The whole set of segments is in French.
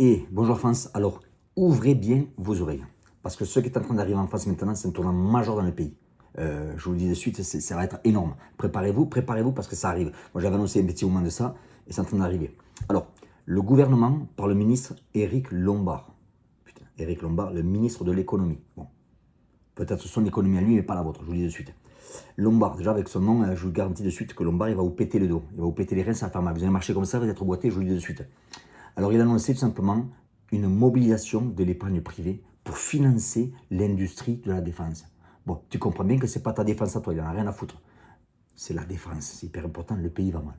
Et bonjour France, alors ouvrez bien vos oreilles. Parce que ce qui est en train d'arriver en France maintenant, c'est un tournant majeur dans le pays. Je vous le dis de suite, ça va être énorme. Préparez-vous parce que ça arrive. Moi j'avais annoncé un petit moment de ça et c'est en train d'arriver. Alors, le gouvernement, par le ministre Éric Lombard. Putain, Éric Lombard, le ministre de l'économie. Bon, peut-être son économie à lui, mais pas la vôtre, je vous le dis de suite. Lombard, déjà avec son nom, je vous garantis de suite que Lombard, il va vous péter le dos. Il va vous péter les reins, ça va faire mal. Vous allez marcher comme ça, vous allez être boité, je vous le dis de suite. Alors il a annoncé tout simplement une mobilisation de l'épargne privée pour financer l'industrie de la défense. Bon, tu comprends bien que ce n'est pas ta défense à toi, il n'en a rien à foutre. C'est la défense, c'est hyper important, le pays va mal.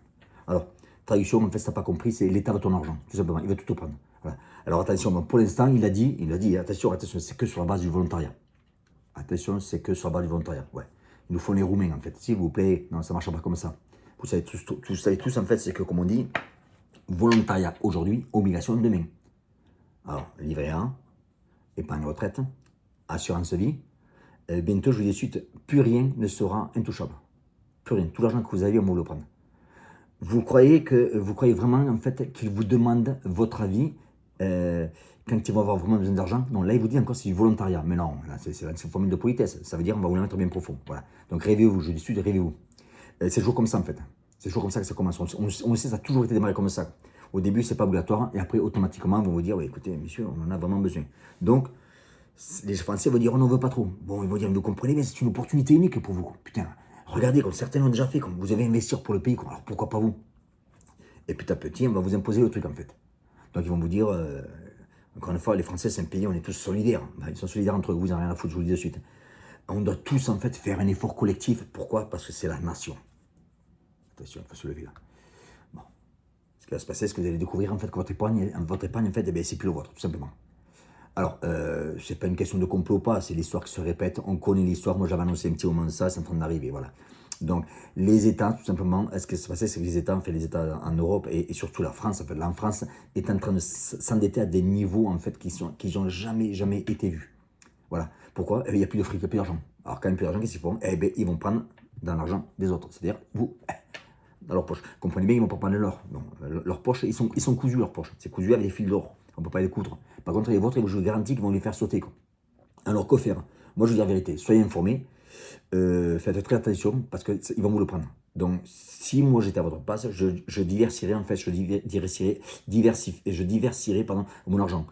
Alors, traduction, en fait, si tu n'as pas compris, c'est l'État veut ton argent, tout simplement, il veut tout te prendre. Voilà. Alors attention, bon, pour l'instant, il a dit, attention, c'est que sur la base du volontariat. Attention, c'est que sur la base du volontariat, ouais. Ils nous font les roumains, en fait, s'il vous plaît, non, ça ne marche pas comme ça. Vous savez tous, en fait, c'est que, comme on dit, volontariat aujourd'hui, obligation demain. Alors, livret A, épargne retraite, assurance vie. Bientôt, je vous dis de suite, plus rien ne sera intouchable. Plus rien. Tout l'argent que vous avez, on va vous le prendre. Vous croyez vraiment, en fait, qu'ils vous demandent votre avis quand ils vont avoir vraiment besoin d'argent? Non, là, il vous dit encore c'est du volontariat. Mais non, là, c'est une formule de politesse. Ça veut dire on va vous la mettre bien profond. Voilà. Donc, rêvez-vous, je dis de suite, rêvez-vous. C'est toujours comme ça, en fait. C'est toujours comme ça que ça commence. On sait, ça a toujours été démarré comme ça. Au début, c'est pas obligatoire, et après, automatiquement, ils vont vous dire, ouais, écoutez, monsieur, on en a vraiment besoin. Donc, les Français vont dire, on n'en veut pas trop. Bon, ils vont dire, vous comprenez, mais c'est une opportunité unique pour vous. Putain, regardez, comme certains l'ont déjà fait, comme vous avez investir pour le pays, alors pourquoi pas vous? Et petit à petit, on va vous imposer le truc, en fait. Donc, ils vont vous dire, encore une fois, les Français, c'est un pays, on est tous solidaires. Ben, ils sont solidaires entre eux, vous n'en avez rien à foutre, je vous le dis de suite. On doit tous, en fait, faire un effort collectif. Pourquoi? Parce que c'est la nation. Attention, il faut se lever là. Bon. Ce qui va se passer, c'est que vous allez découvrir en fait que votre épargne en fait, eh c'est plus le vôtre, tout simplement. Alors, c'est pas une question de complot ou pas, c'est l'histoire qui se répète. On connaît l'histoire. Moi, j'avais annoncé un petit moment de ça, c'est en train d'arriver, voilà. Donc, les États, tout simplement, ce qui se passait, c'est que les États, en fait, les États en Europe et surtout la France, en fait, la France est en train de s'endetter à des niveaux, en fait, qui n'ont jamais été vus. Voilà. Pourquoi? Il n'y a plus de fric, il n'y a plus d'argent. Alors, quand il n'y a plus d'argent, qu'est-ce qu'ils font? Ils vont prendre dans l'argent des autres. C'est-à-dire, vous, dans leur poche. Comprenez bien, ils ne vont pas prendre l'or. Leurs poches, ils sont cousus, leurs poches. C'est cousu avec des fils d'or. On ne peut pas les coudre. Par contre, les vôtres, je vous garantis qu'ils vont les faire sauter, quoi. Alors, que faire? Moi, je vous dis la vérité. Soyez informés. Faites très attention parce qu'ils vont vous le prendre. Donc, si moi j'étais à votre place, je diversifierais, en fait, je diversifierais mon argent.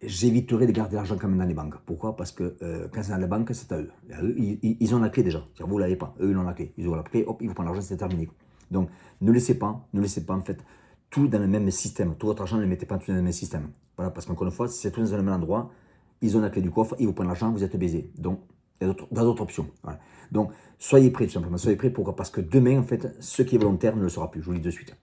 J'éviterais de garder l'argent quand même dans les banques. Pourquoi? Parce que quand c'est dans les banques, c'est à eux. Ils ont la clé déjà. Vous ne l'avez pas. Eux, ils ont la clé. Ils ont la clé, hop, ils vous prennent l'argent, c'est terminé. Donc, ne laissez pas en fait tout dans le même système. Tout votre argent, ne le mettez pas tout dans le même système. Voilà, parce qu'encore une fois, si c'est tout dans le même endroit, ils ont la clé du coffre, ils vous prennent l'argent, vous êtes baisé. Donc, il y a d'autres options. Voilà. Donc, soyez prêts tout simplement. Soyez prêts, pourquoi? Parce que demain, en fait, ce qui est volontaire ne le sera plus. Je vous le dis de suite.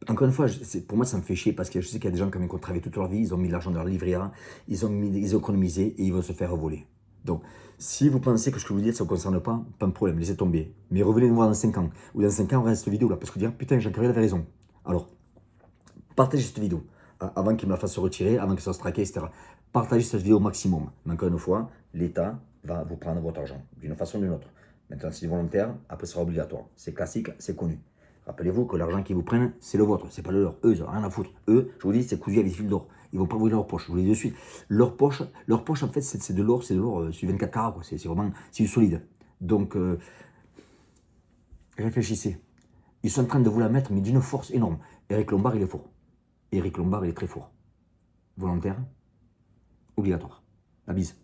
Encore une fois, pour moi, ça me fait chier parce que je sais qu'il y a des gens qui ont travaillé toute leur vie, ils ont mis de l'argent dans leur livret A, ils ont économisé et ils vont se faire voler. Donc, si vous pensez que ce que je vous dis, ça ne vous concerne pas de problème, laissez tomber. Mais revenez nous voir dans 5 ans. Ou dans 5 ans, on reste cette vidéo là, parce que vous direz, putain, Jean-Carré avait raison. Alors, partagez cette vidéo avant qu'il me la fasse retirer, avant qu'il se fasse traquer, etc. Partagez cette vidéo au maximum. Mais encore une fois, l'État va vous prendre votre argent, d'une façon ou d'une autre. Maintenant, c'est volontaire, après, ce sera obligatoire. C'est classique, c'est connu. Rappelez-vous que l'argent qu'ils vous prennent, c'est le vôtre, c'est pas le leur. Eux, ils n'ont rien à foutre. Eux, je vous dis, c'est cousu avec des fils d'or. Ils vont pas ouvrir leur poche, je vous le dis de suite. Leur poche en fait, c'est de l'or, sur 24 carats, quoi. C'est vraiment, c'est du solide. Donc, réfléchissez. Ils sont en train de vous la mettre, mais d'une force énorme. Éric Lombard, il est fort. Éric Lombard, il est très fort. Volontaire, obligatoire. La bise.